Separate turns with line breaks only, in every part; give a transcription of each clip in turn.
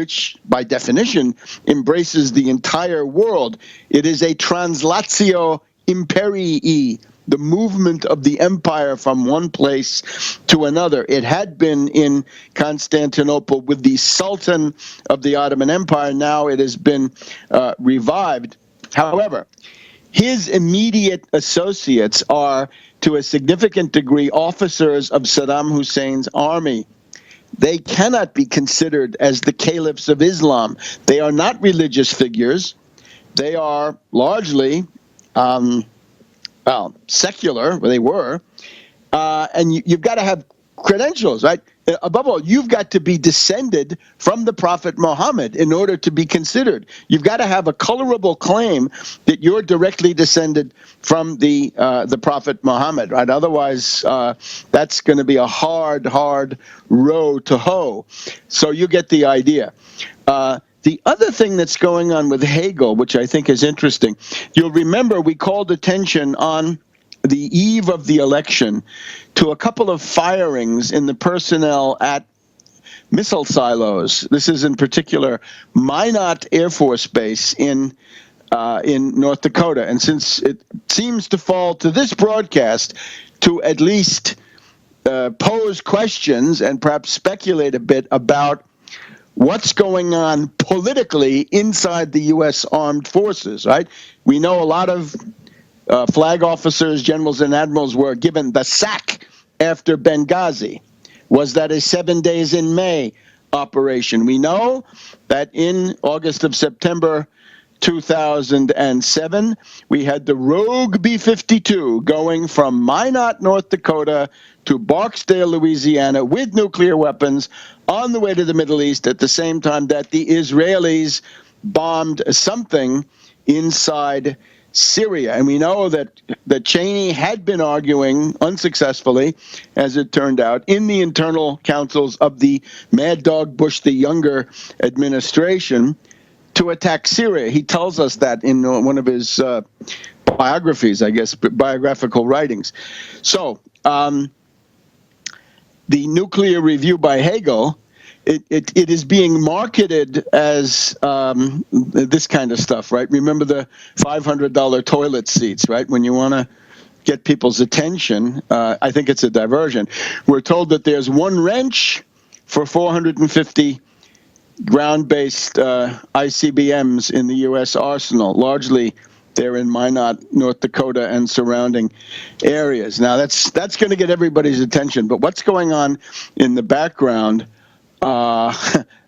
which by definition embraces the entire world. It is a translatio imperii, the movement of the empire from one place to another. It had been in Constantinople with the Sultan of the Ottoman Empire. Now it has been revived. However, his immediate associates are, to a significant degree, officers of Saddam Hussein's army. They cannot be considered as the caliphs of Islam. They are not religious figures. They are largely secular, they were, and you've got to have credentials, right? Above all, you've got to be descended from the Prophet Muhammad in order to be considered. You've got to have a colorable claim that you're directly descended from the Prophet Muhammad, right? Otherwise, that's going to be a hard row to hoe. So you get the idea. The other thing that's going on with Hagel, which I think is interesting, you'll remember we called attention on the eve of the election to a couple of firings in the personnel at missile silos. This is in particular Minot Air Force Base in North Dakota. And since it seems to fall to this broadcast to at least pose questions and perhaps speculate a bit about what's going on politically inside the U.S. armed forces, right? We know a lot of flag officers, generals, and admirals were given the sack after Benghazi. Was that a 7 days in May operation? We know that in August of September 2007, we had the rogue B-52 going from Minot, North Dakota to Barksdale, Louisiana with nuclear weapons on the way to the Middle East at the same time that the Israelis bombed something inside Syria. And we know that Cheney had been arguing unsuccessfully, as it turned out, in the internal councils of the Mad Dog Bush the Younger administration to attack Syria. He tells us that in one of his biographies, I guess, biographical writings. So the nuclear review by Hagel, it is being marketed as this kind of stuff, right? Remember the $500 toilet seats, right? When you want to get people's attention, I think it's a diversion. We're told that there's one wrench for 450 ground-based ICBMs in the U.S. arsenal. Largely, they're in Minot, North Dakota, and surrounding areas. Now, that's going to get everybody's attention. But what's going on in the background?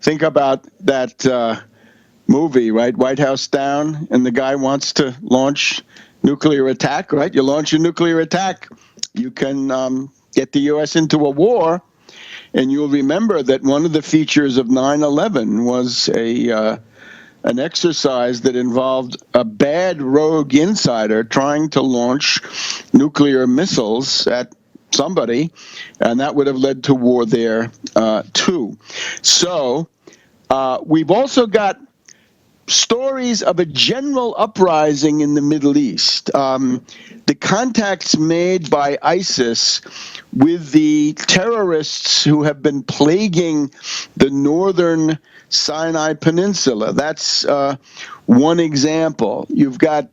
Think about that movie, right? White House Down, and the guy wants to launch nuclear attack, right? You launch a nuclear attack, you can get the U.S. into a war. And you'll remember that one of the features of 9/11 was an exercise that involved a bad rogue insider trying to launch nuclear missiles at somebody, and that would have led to war there too. So we've also got stories of a general uprising in the Middle East. The contacts made by ISIS with the terrorists who have been plaguing the northern Sinai Peninsula. That's one example. You've got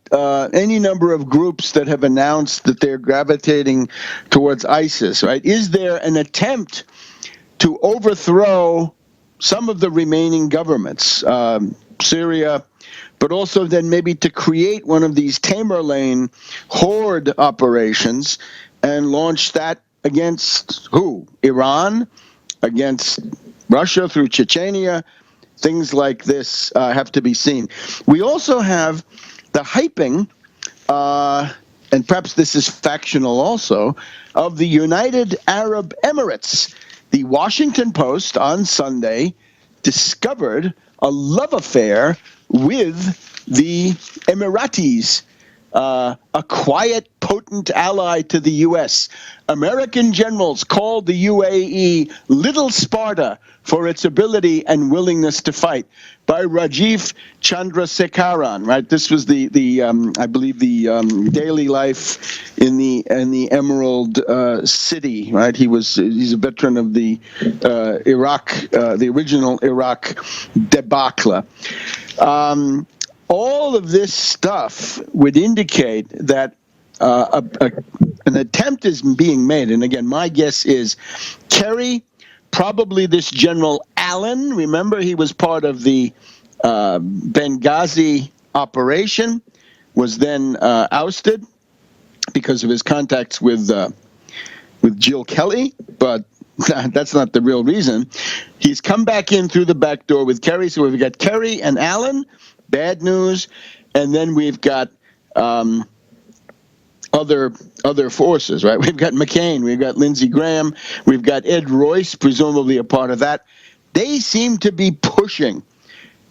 any number of groups that have announced that they're gravitating towards ISIS, right? Is there an attempt to overthrow some of the remaining governments, Syria, but also then maybe to create one of these Tamerlane horde operations and launch that against who? Iran, against Russia through Chechnya. Things like this have to be seen. We also have the hyping, and perhaps this is factional also, of the United Arab Emirates. The Washington Post on Sunday discovered a love affair with the Emiratis. a quiet, potent ally to the U.S. American generals called the UAE Little Sparta for its ability and willingness to fight. By Rajiv Chandrasekaran, right? This was the I believe the daily life in the Emerald City, right? He's a veteran of the Iraq, the original Iraq debacle. All of this stuff would indicate that an attempt is being made. And again, my guess is Kerry, probably this General Allen. Remember, he was part of the Benghazi operation, was then ousted because of his contacts with Jill Kelly, but that's not the real reason. He's come back in through the back door with Kerry. So we've got Kerry and Allen, bad news, and then we've got other forces, right? We've got McCain, we've got Lindsey Graham, we've got Ed Royce, presumably a part of that. They seem to be pushing.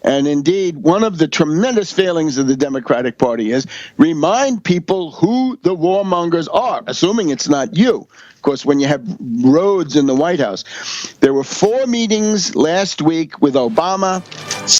And indeed, one of the tremendous failings of the Democratic Party is remind people who the warmongers are, assuming it's not you. Of course, when you have Rhodes in the White House. There were 4 meetings last week with Obama